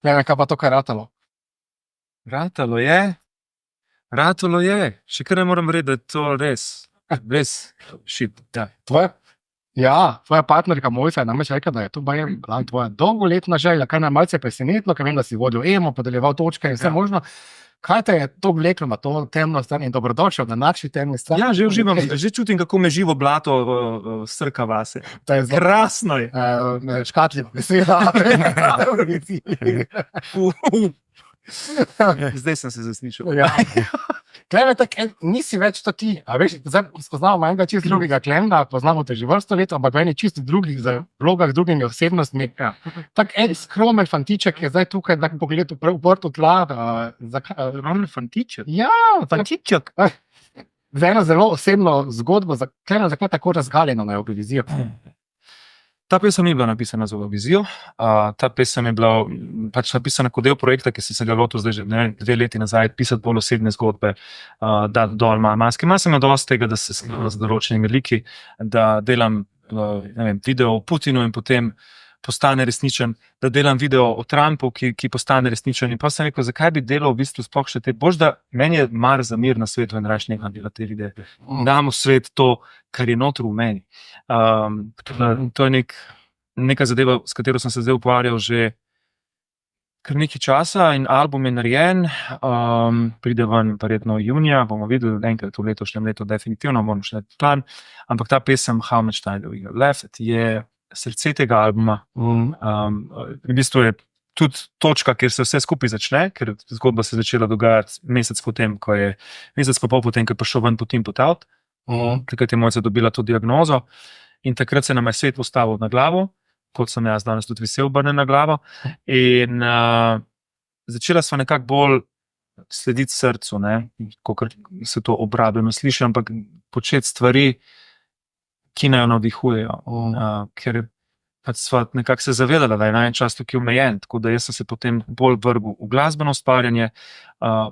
Ne vem, kaj pa to, kaj ratalo. Ratalo je. Še kar ne moram reči, da je to res shit. Ja. Tvoja partnerka Mojca je namreč rekla, da je to bila tvoja dolgoletna želja, kaj nam malce presenetilo, ker vem, da si vodil EMO, podeljeval točke in vse možno. Kaj te je to vleklo na to temno stran in dobrodošel na naši temni strani? Ja, že uživam, že čutim, kako me živo blato strka vase. To je zelo krasno je. Škatljivo beseda. Zdaj sem se zaslišal. Ja. Klemen, nisi več to ti. A veš, zdaj spoznamo enega čisto drugega Klemena, poznamo te že vrsto let, ampak meni čisto drugih v vlogah, drugimi osebnostmi. Tak en skromen fantiček je zdaj tukaj, da pogled v vrtu tla. Skromen fantiček? Ja, Fantiček. za eno zelo osebno zgodbo. Klemen, zakaj tako razgaljeno na Eurovizijo? Ta pesem ni bila napisana za Eurovizijo. Ta pesem je bila pač napisana kot del projekta, ki sem se ga lotil zdaj že 2 leti nazaj, pisati bolj osebne zgodbe, da dol maske. Imam sem dosti tega, da se skrivam z določenimi liki, da delam video o Putinu in potem postane resničen, da delam video o Trumpu, ki postane resničen. In pa sem rekel, zakaj bi delal v bistvu sploh še te, boš da meni je mar za mir na svetu in rač nekaj delati te videe. Dam v svet to, kar je notri v meni. To je neka zadeva, s katero sem se zdaj ukvarjal že kar nekaj časa in album je narejen, pride ven verjetno junija, bomo videli, enkrat v letošnjem letu definitivno moram še plan, ampak ta pesem How Much Time Do We Have Left je srce tega albuma. V bistvu je tudi točka, kjer se vse skupaj začne, ker zgodba se je začela dogajati mesec po pol potem, ko je prišel ven Putin Put Out. Takrat je Mojca dobila to diagnozo in takrat se nam je svet postavil na glavo, kot sem jaz danes tudi vesel obrnen na glavo. In začela sva nekako bolj slediti srcu, kakor se to obrabljeno sliši, ampak početi stvari, ki naj jo navdihujejo. Ker pač sva nekako se zavedala, da je najmanj čas tukaj omejen, tako da jaz sem se potem bolj vrgel v glasbeno ustvarjanje,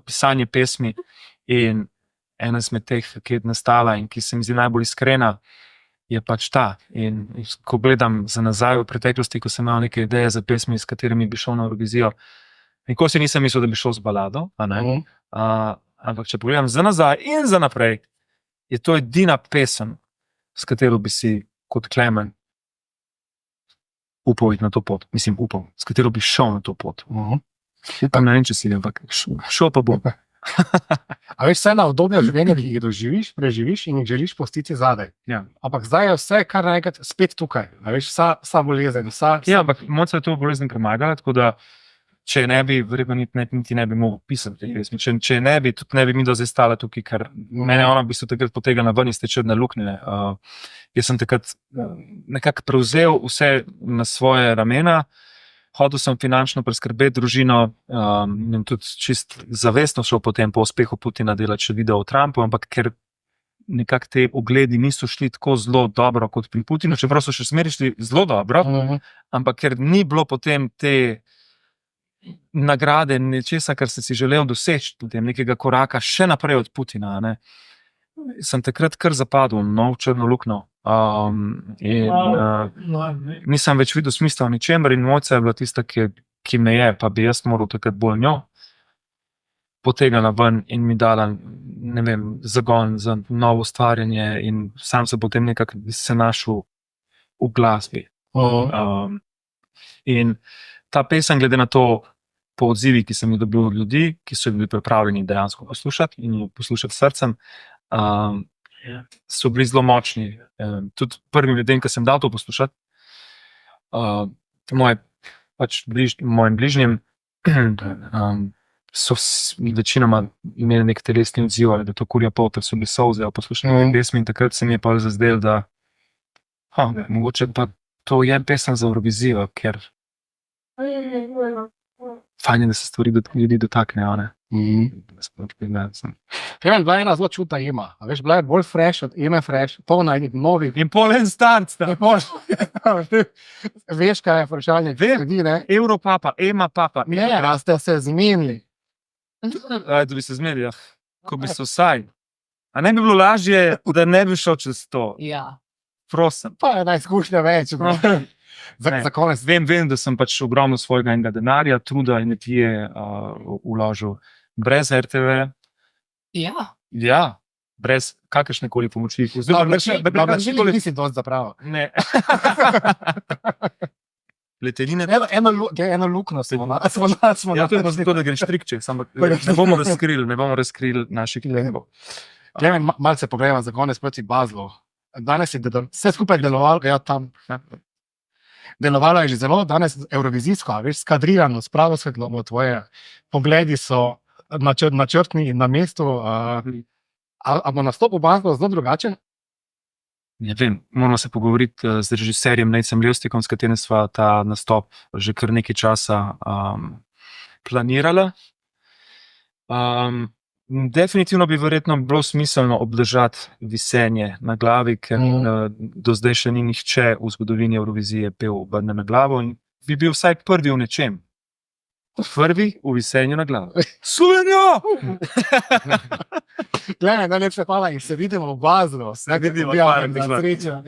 pisanje pesmi in ena izmed teh, ki je nastala in ki se mi zdi najbolj iskrena, je pač ta. In ko gledam za nazaj v preteklosti, ko sem imel neke ideje za pesmi, s katerimi bi šel na Eurovizijo, nikoli si nisem mislil, da bi šel z balado, ampak če pogledam za nazaj in za naprej, je to edina pesem, s katero bi si kot Klemen upal iti na to pot. Mislim, upal, s katero bi šel na to pot. Upam, ne vem, če si, ampak šel pa bom. A veš, vse na obdobje življenja, ki jih preživiš in jih želiš pustiti zadaj. Ja. Ampak zdaj je vse kar naenkrat spet tukaj. A veš, vsa bolezen, Ja, ampak Mojca je to bolezen premagala, tako da če ne bi, verjetno niti ne bi mogel pisati. Če ne bi, tudi ne bi mi zdaj stala tukaj, ker mene ona v bistvu takrat potegala ven iz te črne luknje. Jaz sem takrat nekako prevzel vse na svoje ramena, hodil sem finančno preskrbeti družino in tudi čist zavestno šel potem po uspehu Putina delati še video o Trumpu, ampak ker nekako te ogledi niso šli tako zelo dobro kot pri Putinu, čeprav so še zmeraj šli zelo dobro, ampak ker ni bilo potem te nagrade, nečesa, kar si želel doseči, potem nekega koraka še naprej od Putina, sem takrat kar zapadel v črno luknjo. Nisem več videl smisla v ničemer in Mojca je bila tista, ki me je, pa bi jaz moral takrat bolj njo potegnila ven in mi dala, ne vem, zagon za novo ustvarjanje in sam se potem nekako se našel v glasbi. In ta pesem, glede na to, po odzivi, ki sem jih dobil od ljudi, ki so bili pripravljeni dejansko poslušati in poslušati srcem, so bili zelo močni. Tudi prvim ljudem, ki sem dal to poslušati, mojim bližnjim, so večinoma imeli nek telesni odziv, ali da to kurja pot, so bili solze, poslušali pesmi in takrat se mi je pa zazdelo, da mogoče pa to je pesem za Eurovizijo, ker fajn je, da se stvari ljudi dotaknejo, Klemen, bila je ena zelo čudna EMA. A veš, bila je bolj fresh od EMA fresh, polna enih novih. In polen start. Veš, kaj je vprašanje? Europapa, EMA papa. Da ste se zmenili. Da bi se zmenili, ko bi se vsaj. A ne bi bilo lažje, da ne bi šel čez to? Ja. Prosim. Pa je ena izkušnja več. Ne. Za konec. Vem, da sem pač ogromno svojega enega denarja, truda, energije vložil brez RTV. Ja, brez kakršne koli pomoči. Nisi dosti zapravo. Ne. Pletenine. Eno luknjo smo Ja, to je zato, da greš trikče, ampak ne bomo razkrili naših klientov. Klemen, malce pogledamo za konec proti Baslu. Danes je vse skupaj delovalo, ja, tam. Delovalo je že zelo, danes evrovizijsko, a veš, skadrirano, s pravo svetlobo, tvoje pogledi so načrtni in na mestu. A bo nastop v Baslu zelo drugačen? Ne vem, moramo se pogovoriti z režiserjem Nejcem Levstikom, s katerim sva ta nastop že kar nekaj časa planirala. Definitivno bi verjetno bilo smiselno obdržati visenje na glavi, ker do zdaj še ni nihče v zgodovini Evrovizije pel Obrne na glavo in bi bil vsaj prvi v nečem. Prvi v visenju na glavo. Slovenija! Klemen, najlepša hvala in se vidimo v Baslu. Vidimo, Ja, hvala, na hvala. srečo.